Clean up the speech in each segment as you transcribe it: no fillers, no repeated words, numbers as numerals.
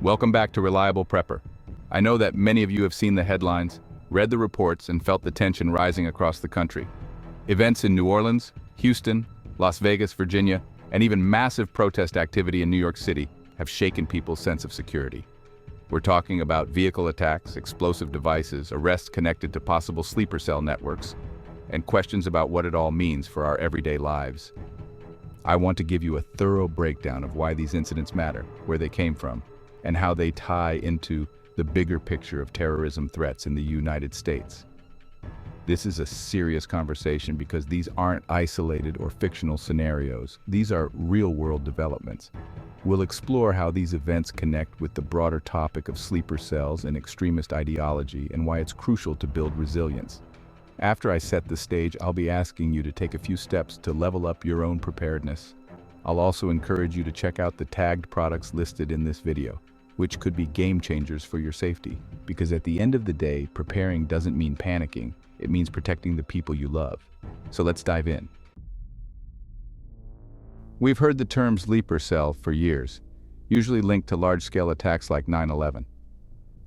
Welcome back to Reliable Prepper. I know that many of you have seen the headlines, read the reports, and felt the tension rising across the country. Events in New Orleans, Houston, Las Vegas, Virginia, and even massive protest activity in New York City have shaken people's sense of security. We're talking about vehicle attacks, explosive devices, arrests connected to possible sleeper cell networks, and questions about what it all means for our everyday lives. I want to give you a thorough breakdown of why these incidents matter, where they came from, and how they tie into the bigger picture of terrorism threats in the United States. This is a serious conversation because these aren't isolated or fictional scenarios. These are real-world developments. We'll explore how these events connect with the broader topic of sleeper cells and extremist ideology and why it's crucial to build resilience. After I set the stage, I'll be asking you to take a few steps to level up your own preparedness. I'll also encourage you to check out the tagged products listed in this video, which could be game changers for your safety. Because at the end of the day, preparing doesn't mean panicking, it means protecting the people you love. So let's dive in. We've heard the term sleeper cell for years, usually linked to large-scale attacks like 9/11.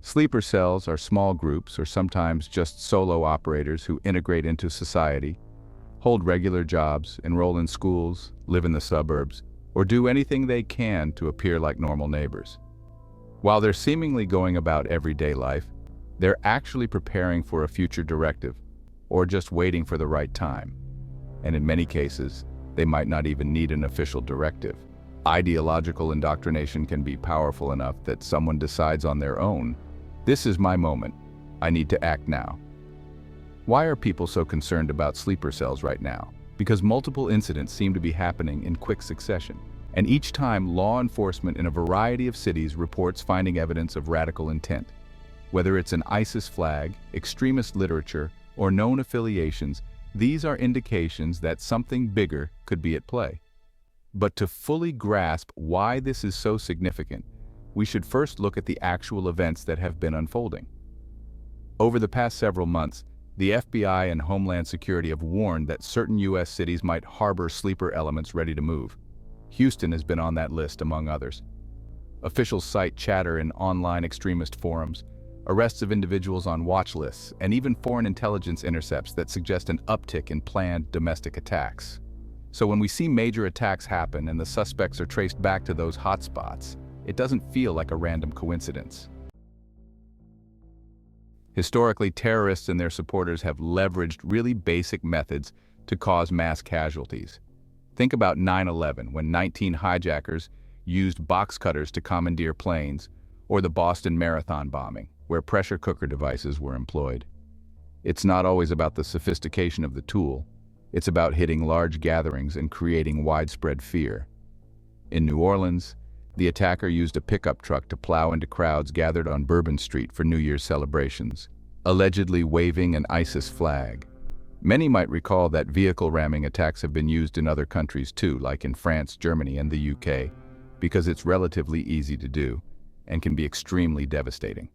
Sleeper cells are small groups or sometimes just solo operators who integrate into society, hold regular jobs, enroll in schools, live in the suburbs, or do anything they can to appear like normal neighbors. While they're seemingly going about everyday life, they're actually preparing for a future directive, or just waiting for the right time. And in many cases, they might not even need an official directive. Ideological indoctrination can be powerful enough that someone decides on their own, "This is my moment. I need to act now." Why are people so concerned about sleeper cells right now? Because multiple incidents seem to be happening in quick succession. And each time, law enforcement in a variety of cities reports finding evidence of radical intent. Whether it's an ISIS flag, extremist literature, or known affiliations, these are indications that something bigger could be at play. But to fully grasp why this is so significant, we should first look at the actual events that have been unfolding. Over the past several months, the FBI and Homeland Security have warned that certain U.S. cities might harbor sleeper elements ready to move. Houston has been on that list, among others. Officials cite chatter in online extremist forums, arrests of individuals on watch lists, and even foreign intelligence intercepts that suggest an uptick in planned domestic attacks. So when we see major attacks happen and the suspects are traced back to those hotspots, it doesn't feel like a random coincidence. Historically, terrorists and their supporters have leveraged really basic methods to cause mass casualties. Think about 9/11, when 19 hijackers used box cutters to commandeer planes, or the Boston Marathon bombing, where pressure cooker devices were employed. It's not always about the sophistication of the tool. It's about hitting large gatherings and creating widespread fear. In New Orleans, the attacker used a pickup truck to plow into crowds gathered on Bourbon Street for New Year's celebrations, allegedly waving an ISIS flag. Many might recall that vehicle ramming attacks have been used in other countries too, like in France, Germany, and the UK, because it's relatively easy to do and can be extremely devastating.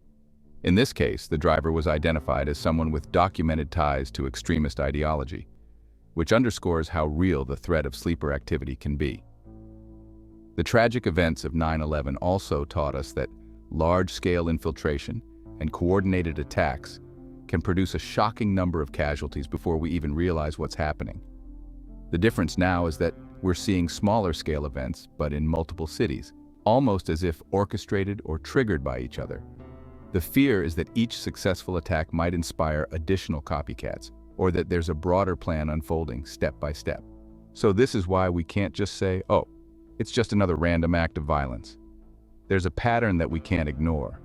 In this case, the driver was identified as someone with documented ties to extremist ideology, which underscores how real the threat of sleeper activity can be. The tragic events of 9/11 also taught us that large-scale infiltration and coordinated attacks can produce a shocking number of casualties before we even realize what's happening. The difference now is that we're seeing smaller-scale events, but in multiple cities, almost as if orchestrated or triggered by each other. The fear is that each successful attack might inspire additional copycats, or that there's a broader plan unfolding step by step. So this is why we can't just say, "Oh, it's just another random act of violence." There's a pattern that we can't ignore.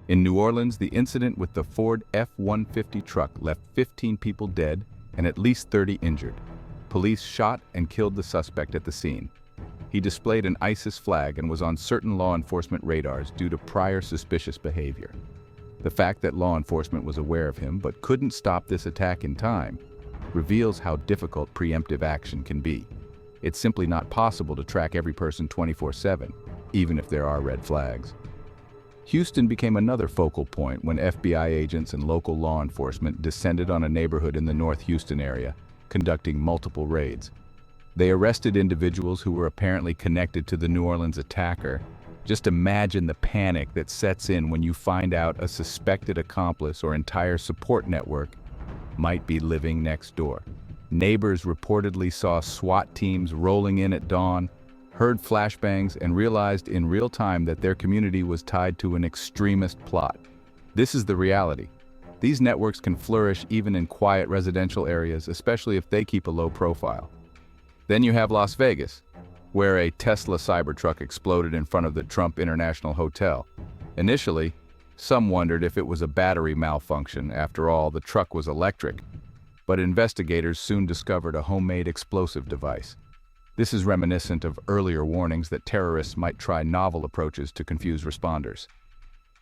In New Orleans, the incident with the Ford F-150 truck left 15 people dead and at least 30 injured. Police shot and killed the suspect at the scene. He displayed an ISIS flag and was on certain law enforcement radars due to prior suspicious behavior. The fact that law enforcement was aware of him but couldn't stop this attack in time reveals how difficult preemptive action can be. It's simply not possible to track every person 24/7, even if there are red flags. Houston became another focal point when FBI agents and local law enforcement descended on a neighborhood in the North Houston area, conducting multiple raids. They arrested individuals who were apparently connected to the New Orleans attacker Just imagine the panic that sets in when you find out a suspected accomplice or entire support network might be living next door. Neighbors reportedly saw SWAT teams rolling in at dawn, heard flashbangs, and realized in real time that their community was tied to an extremist plot. This is the reality. These networks can flourish even in quiet residential areas, especially if they keep a low profile. Then you have Las Vegas, where a Tesla Cybertruck exploded in front of the Trump International Hotel. Initially, some wondered if it was a battery malfunction. After all, the truck was electric. But investigators soon discovered a homemade explosive device. This is reminiscent of earlier warnings that terrorists might try novel approaches to confuse responders.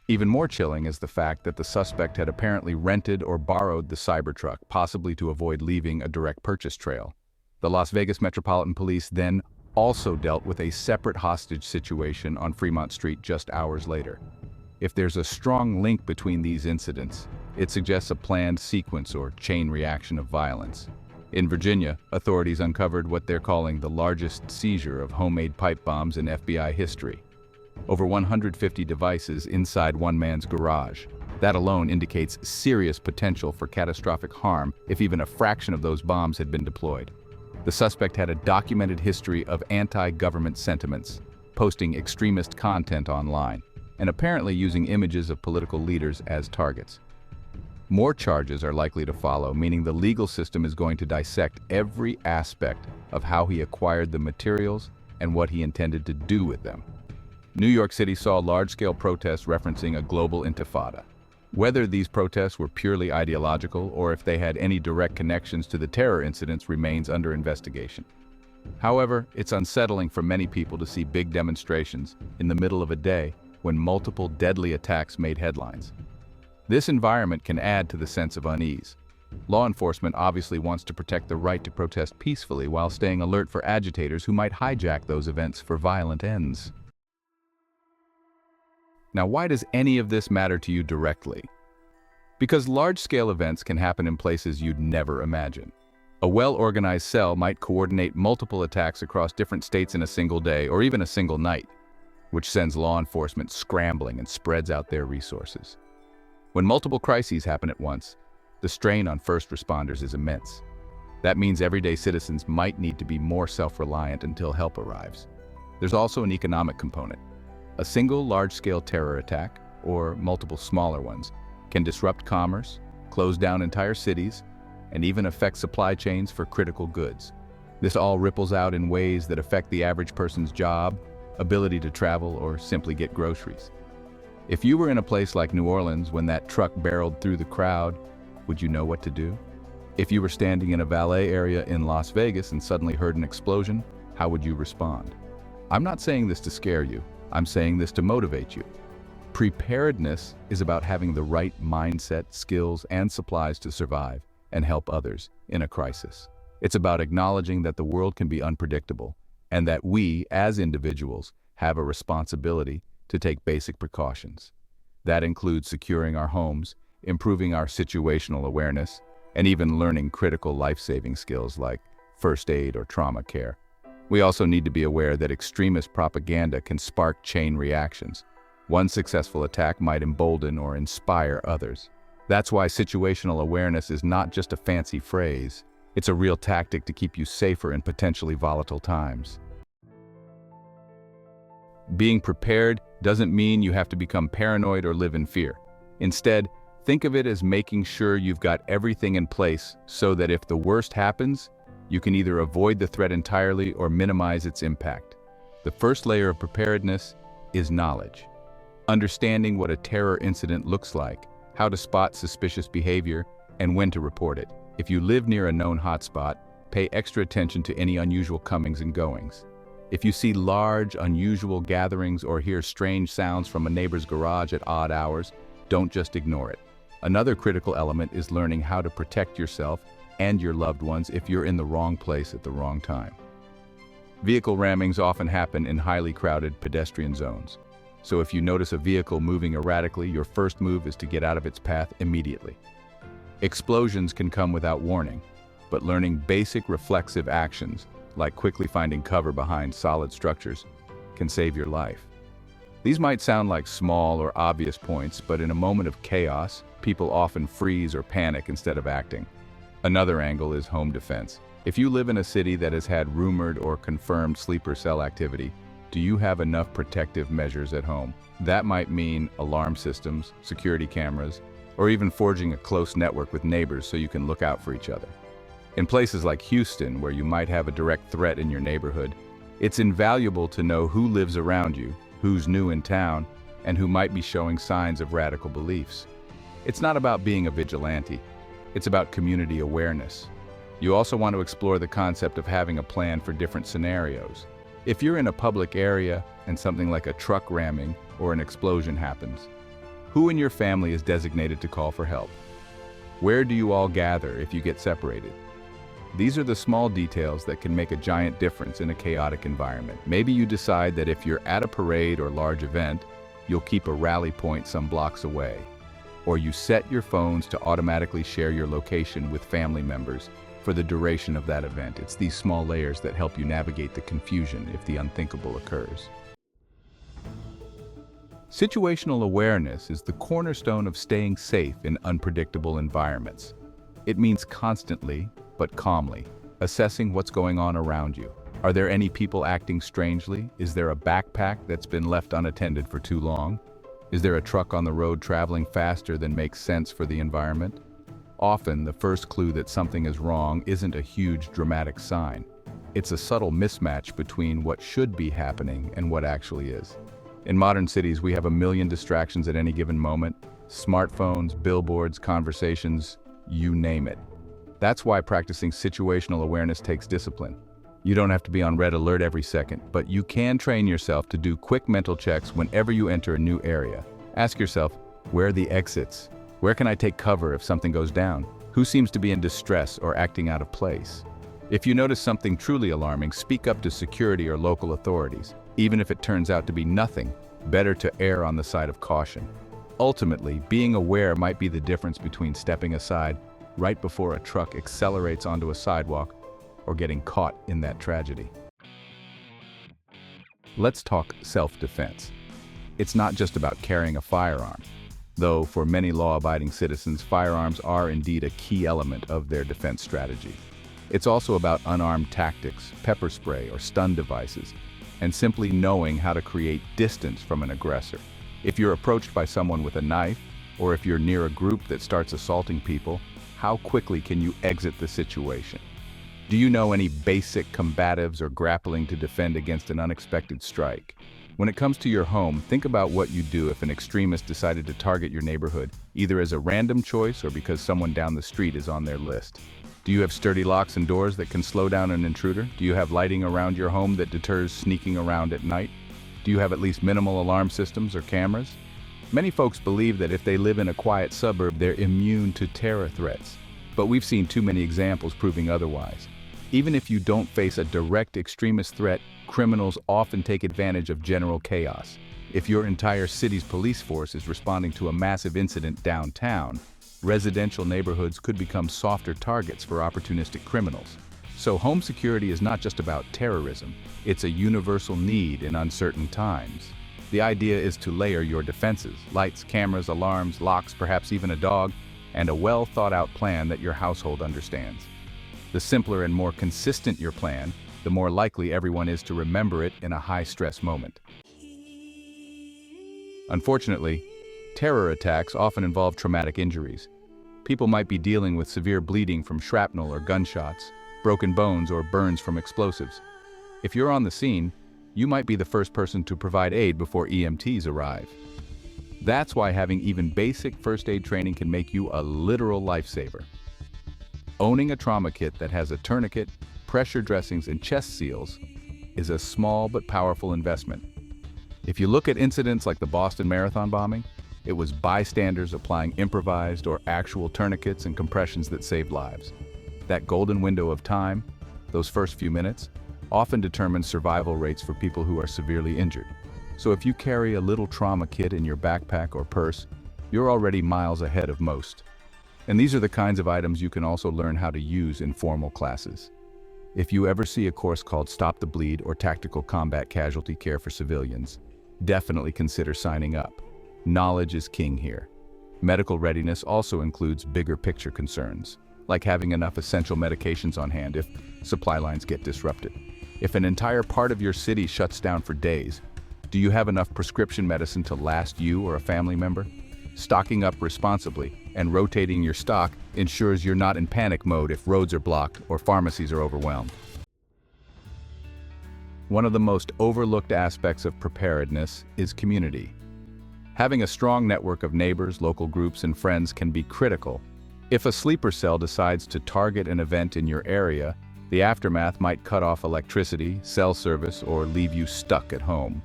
Even more chilling is the fact that the suspect had apparently rented or borrowed the Cybertruck, possibly to avoid leaving a direct purchase trail. The Las Vegas Metropolitan Police then also dealt with a separate hostage situation on Fremont Street just hours later. If there's a strong link between these incidents, it suggests a planned sequence or chain reaction of violence. In Virginia, authorities uncovered what they're calling the largest seizure of homemade pipe bombs in FBI history. Over 150 devices inside one man's garage. That alone indicates serious potential for catastrophic harm if even a fraction of those bombs had been deployed. The suspect had a documented history of anti-government sentiments, posting extremist content online, and apparently using images of political leaders as targets. More charges are likely to follow, meaning the legal system is going to dissect every aspect of how he acquired the materials and what he intended to do with them. New York City saw large-scale protests referencing a global intifada. Whether these protests were purely ideological or if they had any direct connections to the terror incidents remains under investigation. However, it's unsettling for many people to see big demonstrations in the middle of a day when multiple deadly attacks made headlines. This environment can add to the sense of unease. Law enforcement obviously wants to protect the right to protest peacefully while staying alert for agitators who might hijack those events for violent ends. Now, why does any of this matter to you directly? Because large-scale events can happen in places you'd never imagine. A well-organized cell might coordinate multiple attacks across different states in a single day or even a single night, which sends law enforcement scrambling and spreads out their resources. When multiple crises happen at once, the strain on first responders is immense. That means everyday citizens might need to be more self-reliant until help arrives. There's also an economic component. A single large-scale terror attack, or multiple smaller ones, can disrupt commerce, close down entire cities, and even affect supply chains for critical goods. This all ripples out in ways that affect the average person's job, ability to travel, or simply get groceries. If you were in a place like New Orleans when that truck barreled through the crowd, would you know what to do? If you were standing in a valet area in Las Vegas and suddenly heard an explosion, how would you respond? I'm not saying this to scare you. I'm saying this to motivate you. Preparedness is about having the right mindset, skills, and supplies to survive and help others in a crisis. It's about acknowledging that the world can be unpredictable and that we, as individuals, have a responsibility to take basic precautions. That includes securing our homes, improving our situational awareness, and even learning critical life-saving skills like first aid or trauma care. We also need to be aware that extremist propaganda can spark chain reactions. One successful attack might embolden or inspire others. That's why situational awareness is not just a fancy phrase. It's a real tactic to keep you safer in potentially volatile times. Being prepared doesn't mean you have to become paranoid or live in fear. Instead, think of it as making sure you've got everything in place so that if the worst happens, you can either avoid the threat entirely or minimize its impact. The first layer of preparedness is knowledge. Understanding what a terror incident looks like, how to spot suspicious behavior, and when to report it. If you live near a known hotspot, pay extra attention to any unusual comings and goings. If you see large, unusual gatherings or hear strange sounds from a neighbor's garage at odd hours, don't just ignore it. Another critical element is learning how to protect yourself and your loved ones if you're in the wrong place at the wrong time. Vehicle rammings often happen in highly crowded pedestrian zones. So if you notice a vehicle moving erratically, your first move is to get out of its path immediately. Explosions can come without warning, but learning basic reflexive actions, like quickly finding cover behind solid structures, can save your life. These might sound like small or obvious points, but in a moment of chaos, people often freeze or panic instead of acting. Another angle is home defense. If you live in a city that has had rumored or confirmed sleeper cell activity, do you have enough protective measures at home? That might mean alarm systems, security cameras, or even forging a close network with neighbors so you can look out for each other. In places like Houston, where you might have a direct threat in your neighborhood, it's invaluable to know who lives around you, who's new in town, and who might be showing signs of radical beliefs. It's not about being a vigilante. It's about community awareness. You also want to explore the concept of having a plan for different scenarios. If you're in a public area and something like a truck ramming or an explosion happens, who in your family is designated to call for help? Where do you all gather if you get separated? These are the small details that can make a giant difference in a chaotic environment. Maybe you decide that if you're at a parade or large event, you'll keep a rally point some blocks away. Or you set your phones to automatically share your location with family members for the duration of that event. It's these small layers that help you navigate the confusion if the unthinkable occurs. Situational awareness is the cornerstone of staying safe in unpredictable environments. It means constantly, but calmly, assessing what's going on around you. Are there any people acting strangely? Is there a backpack that's been left unattended for too long? Is there a truck on the road traveling faster than makes sense for the environment? Often, the first clue that something is wrong isn't a huge dramatic sign. It's a subtle mismatch between what should be happening and what actually is. In modern cities, we have a million distractions at any given moment. Smartphones, billboards, conversations, you name it. That's why practicing situational awareness takes discipline. You don't have to be on red alert every second, but you can train yourself to do quick mental checks whenever you enter a new area. Ask yourself, where are the exits? Where can I take cover if something goes down? Who seems to be in distress or acting out of place? If you notice something truly alarming, speak up to security or local authorities. Even if it turns out to be nothing, better to err on the side of caution. Ultimately, being aware might be the difference between stepping aside right before a truck accelerates onto a sidewalk or getting caught in that tragedy. Let's talk self-defense. It's not just about carrying a firearm, though for many law-abiding citizens, firearms are indeed a key element of their defense strategy. It's also about unarmed tactics, pepper spray or stun devices, and simply knowing how to create distance from an aggressor. If you're approached by someone with a knife, or if you're near a group that starts assaulting people, how quickly can you exit the situation? Do you know any basic combatives or grappling to defend against an unexpected strike? When it comes to your home, think about what you'd do if an extremist decided to target your neighborhood, either as a random choice or because someone down the street is on their list. Do you have sturdy locks and doors that can slow down an intruder? Do you have lighting around your home that deters sneaking around at night? Do you have at least minimal alarm systems or cameras? Many folks believe that if they live in a quiet suburb, they're immune to terror threats. But we've seen too many examples proving otherwise. Even if you don't face a direct extremist threat, criminals often take advantage of general chaos. If your entire city's police force is responding to a massive incident downtown, residential neighborhoods could become softer targets for opportunistic criminals. So home security is not just about terrorism, it's a universal need in uncertain times. The idea is to layer your defenses: lights, cameras, alarms, locks, perhaps even a dog, and a well-thought-out plan that your household understands. The simpler and more consistent your plan, the more likely everyone is to remember it in a high-stress moment. Unfortunately, terror attacks often involve traumatic injuries. People might be dealing with severe bleeding from shrapnel or gunshots, broken bones or burns from explosives. If you're on the scene, you might be the first person to provide aid before EMTs arrive. That's why having even basic first aid training can make you a literal lifesaver. Owning a trauma kit that has a tourniquet, pressure dressings, and chest seals is a small but powerful investment. If you look at incidents like the Boston Marathon bombing, it was bystanders applying improvised or actual tourniquets and compressions that saved lives. That golden window of time, those first few minutes, often determines survival rates for people who are severely injured. So if you carry a little trauma kit in your backpack or purse, you're already miles ahead of most. And these are the kinds of items you can also learn how to use in formal classes. If you ever see a course called Stop the Bleed or Tactical Combat Casualty Care for Civilians, definitely consider signing up. Knowledge is king here. Medical readiness also includes bigger picture concerns, like having enough essential medications on hand if supply lines get disrupted. If an entire part of your city shuts down for days, do you have enough prescription medicine to last you or a family member? Stocking up responsibly and rotating your stock ensures you're not in panic mode if roads are blocked or pharmacies are overwhelmed. One of the most overlooked aspects of preparedness is community. Having a strong network of neighbors, local groups, and friends can be critical. If a sleeper cell decides to target an event in your area, the aftermath might cut off electricity, cell service, or leave you stuck at home.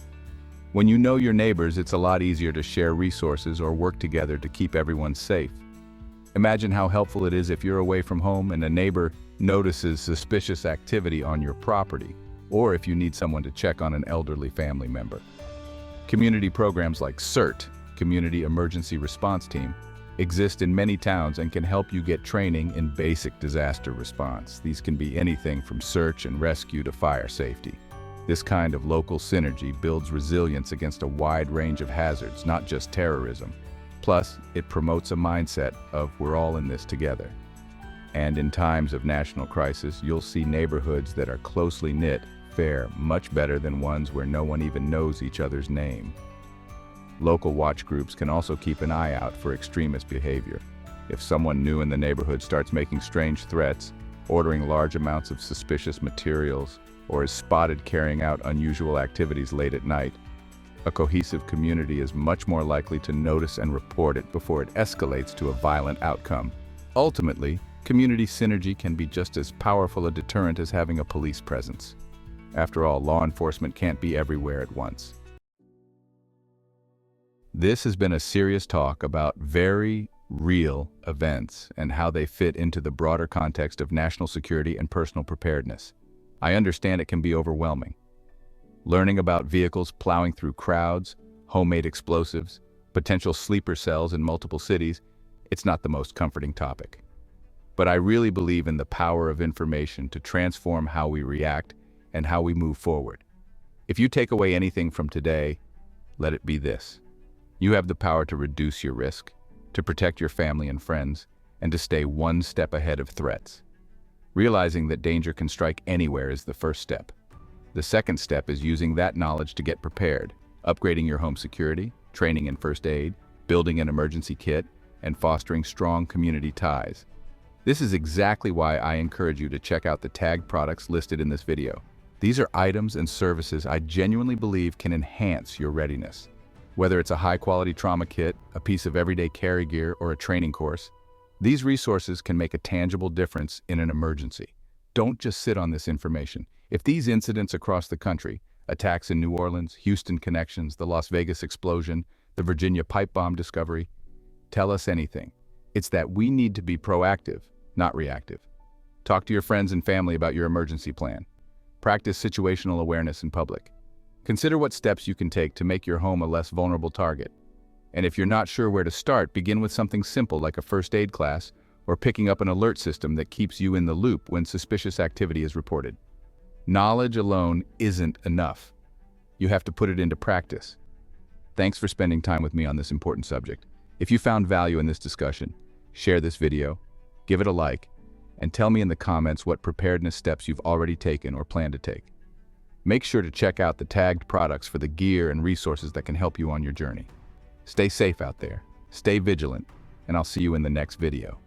When you know your neighbors, it's a lot easier to share resources or work together to keep everyone safe. Imagine how helpful it is if you're away from home and a neighbor notices suspicious activity on your property, or if you need someone to check on an elderly family member. Community programs like CERT, Community Emergency Response Team, exist in many towns and can help you get training in basic disaster response. These can be anything from search and rescue to fire safety. This kind of local synergy builds resilience against a wide range of hazards, not just terrorism. Plus, it promotes a mindset of we're all in this together. And in times of national crisis, you'll see neighborhoods that are closely knit fare much better than ones where no one even knows each other's name. Local watch groups can also keep an eye out for extremist behavior. If someone new in the neighborhood starts making strange threats, ordering large amounts of suspicious materials, or is spotted carrying out unusual activities late at night, a cohesive community is much more likely to notice and report it before it escalates to a violent outcome. Ultimately, community synergy can be just as powerful a deterrent as having a police presence. After all, law enforcement can't be everywhere at once. This has been a serious talk about very real events and how they fit into the broader context of national security and personal preparedness. I understand it can be overwhelming. Learning about vehicles plowing through crowds, homemade explosives, potential sleeper cells in multiple cities, it's not the most comforting topic. But I really believe in the power of information to transform how we react and how we move forward. If you take away anything from today, let it be this. You have the power to reduce your risk, to protect your family and friends, and to stay one step ahead of threats. Realizing that danger can strike anywhere is the first step. The second step is using that knowledge to get prepared, upgrading your home security, training in first aid, building an emergency kit, and fostering strong community ties. This is exactly why I encourage you to check out the tagged products listed in this video. These are items and services I genuinely believe can enhance your readiness. Whether it's a high-quality trauma kit, a piece of everyday carry gear, or a training course, these resources can make a tangible difference in an emergency. Don't just sit on this information. If these incidents across the country, attacks in New Orleans, Houston connections, the Las Vegas explosion, the Virginia pipe bomb discovery, tell us anything, it's that we need to be proactive, not reactive. Talk to your friends and family about your emergency plan. Practice situational awareness in public. Consider what steps you can take to make your home a less vulnerable target. And if you're not sure where to start, begin with something simple like a first aid class or picking up an alert system that keeps you in the loop when suspicious activity is reported. Knowledge alone isn't enough. You have to put it into practice. Thanks for spending time with me on this important subject. If you found value in this discussion, share this video, give it a like, and tell me in the comments what preparedness steps you've already taken or plan to take. Make sure to check out the tagged products for the gear and resources that can help you on your journey. Stay safe out there, stay vigilant, and I'll see you in the next video.